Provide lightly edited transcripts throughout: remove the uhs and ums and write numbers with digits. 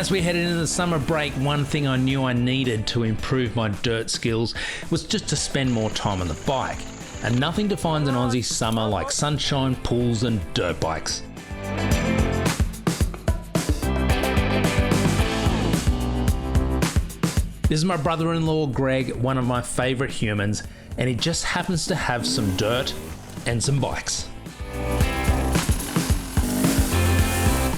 As we headed into the summer break, one thing I knew I needed to improve my dirt skills was just to spend more time on the bike. And nothing defines an Aussie summer like sunshine, pools and dirt bikes. This is my brother-in-law Greg, one of my favourite humans, and he just happens to have some dirt and some bikes.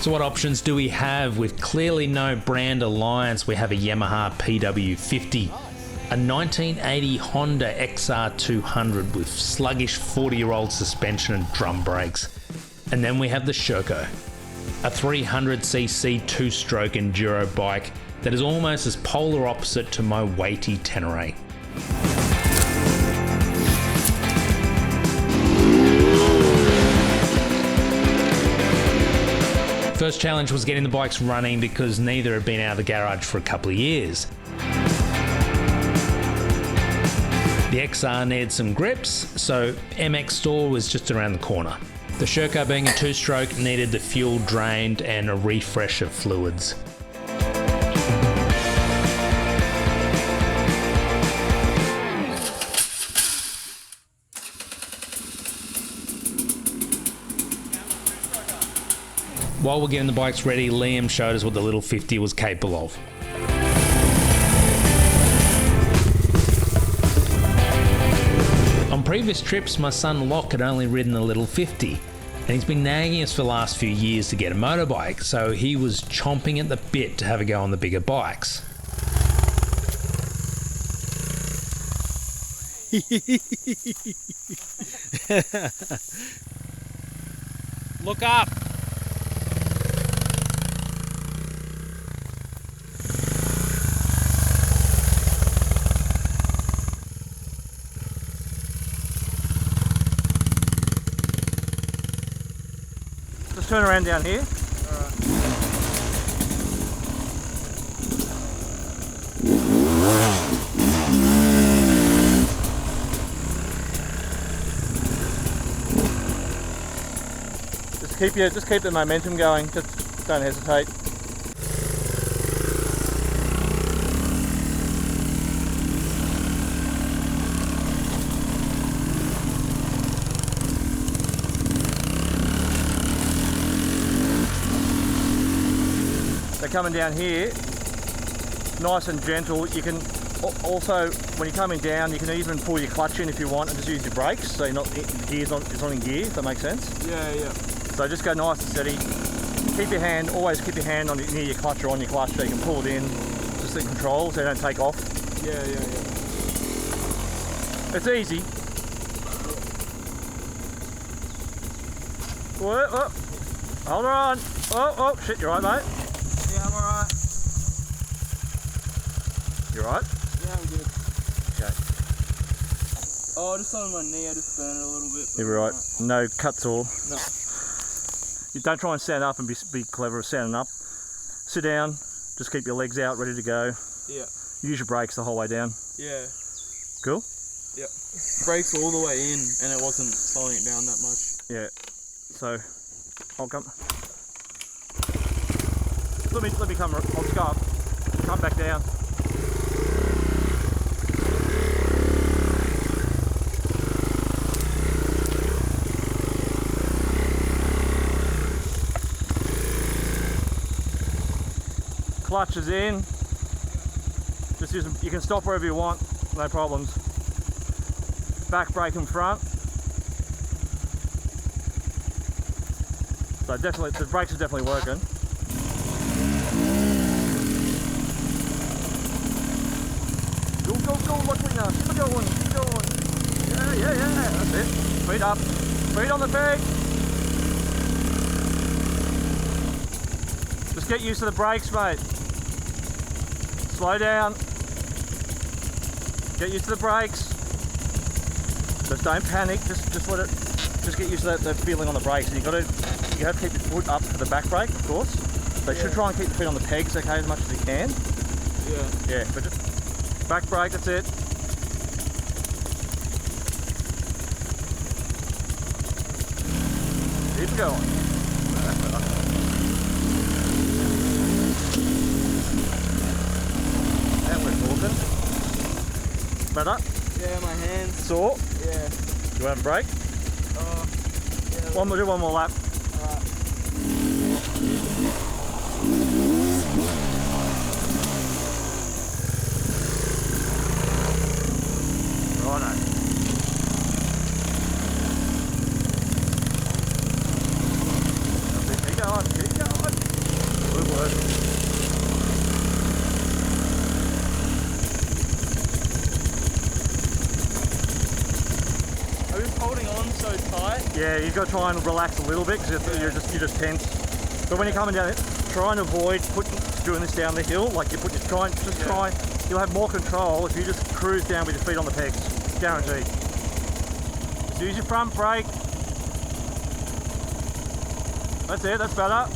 So what options do we have? With clearly no brand alliance, we have a Yamaha PW50, a 1980 Honda XR200 with sluggish 40-year-old suspension and drum brakes. And then we have the Sherco, a 300cc two-stroke enduro bike that is almost as polar opposite to my weighty Tenere. First challenge was getting the bikes running because neither had been out of the garage for a couple of years. The XR needed some grips, so MX store was just around the corner. The Sherco, being a two-stroke, needed the fuel drained and a refresh of fluids. While we're getting the bikes ready, Liam showed us what the little 50 was capable of. On previous trips, my son Lach had only ridden the little 50, and he's been nagging us for the last few years to get a motorbike, so he was chomping at the bit to have a go on the bigger bikes. Look up! Just turn around down here. Alright. Just keep the momentum going. Just don't hesitate. So coming down here, nice and gentle. You can also, when you're coming down, you can even pull your clutch in if you want and just use your brakes, so you're not, the gear's not, it's not in gear, if that makes sense. Yeah, yeah. So just go nice and steady. Keep your hand, always keep your hand on near your clutch or on your clutch so you can pull it in, just in control so you don't take off. Yeah, yeah, yeah. It's easy. Whoa, oh, hold on. Oh, shit, you're right, mate. Yeah, I'm alright. You right? Yeah, I'm good. Okay. Oh, just on my knee, I just burned it a little bit. You're right. No cuts or... No. You don't try and stand up and be clever at standing up. Sit down, just keep your legs out, ready to go. Yeah. Use your brakes the whole way down. Yeah. Cool? Yep. Brakes all the way in and it wasn't slowing it down that much. Yeah. So, I'll come. Let me come. I'll just go up. Come back down. Clutch is in. Just use them. You can stop wherever you want, no problems. Back brake in front. So definitely, the brakes are definitely working. Go, watch me now. Keep going. Yeah. That's it. Feet up. Feet on the peg. Just get used to the brakes, mate. Slow down. Get used to the brakes. Just don't panic. Just let it. Just get used to that feeling on the brakes. And you have to keep your foot up for the back brake, of course. So you should try and keep the feet on the pegs, okay, as much as you can. Yeah, but just back brake. That's it. Keep going. better? Yeah, my hands. Sore? Yeah. You want a break? Yeah. We'll do one more lap. Alright. Righto. Keep going, keep going. Good work. Are you holding on so tight? Yeah, you've got to try and relax a little bit because you're just tense. But when you're coming down it, try and avoid doing this down the hill. Like try. You'll have more control if you just cruise down with your feet on the pegs. Guaranteed. Just use your front brake. That's it. That's better.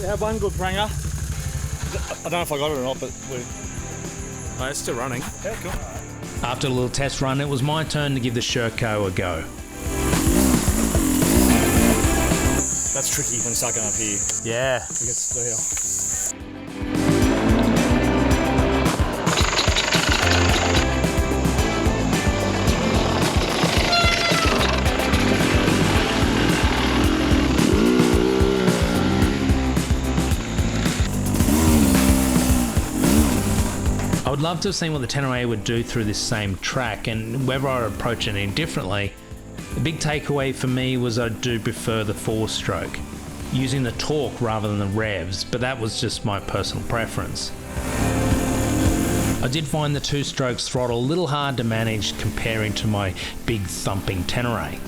You had one good pranger. I don't know if I got it or not, but Oh, it's still running. yeah, cool. After a little test run, it was my turn to give the Sherco a go. That's tricky when you start going up here. Yeah. It gets the hill. I would love to have seen what the 1008 would do through this same track, and whether I would approach it any differently. The big takeaway for me was I do prefer the 4-stroke, using the torque rather than the revs, but that was just my personal preference. I did find the 2-strokes throttle a little hard to manage comparing to my big thumping 1008.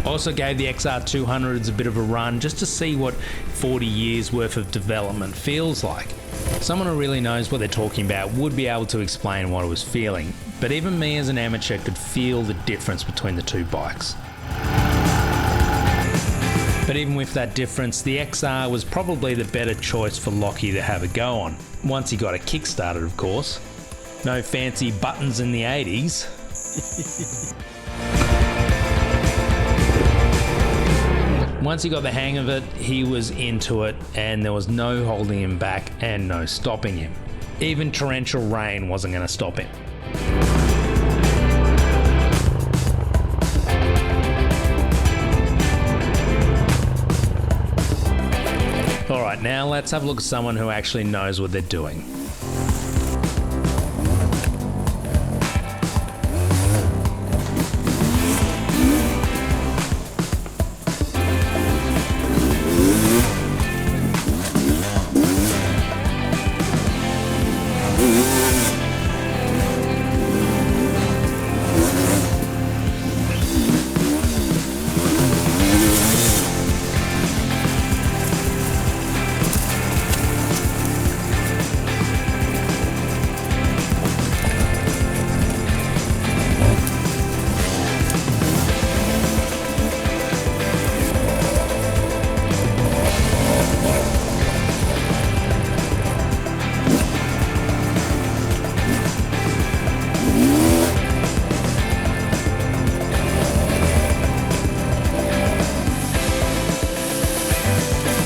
I also gave the XR200s a bit of a run just to see what 40 years worth of development feels like. Someone who really knows what they're talking about would be able to explain what I was feeling, but even me as an amateur could feel the difference between the two bikes. But even with that difference, the XR was probably the better choice for Lachie to have a go on, once he got it kick-started of course. No fancy buttons in the 80s. Once he got the hang of it, he was into it, and there was no holding him back and no stopping him. Even torrential rain wasn't going to stop him. Alright, now let's have a look at someone who actually knows what they're doing.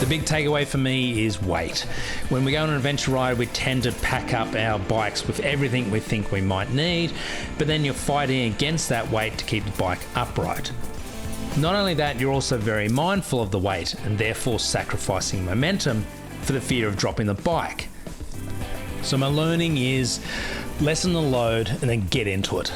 The big takeaway for me is weight. When we go on an adventure ride, we tend to pack up our bikes with everything we think we might need, but then you're fighting against that weight to keep the bike upright. Not only that, you're also very mindful of the weight and therefore sacrificing momentum for the fear of dropping the bike. So my learning is lessen the load and then get into it.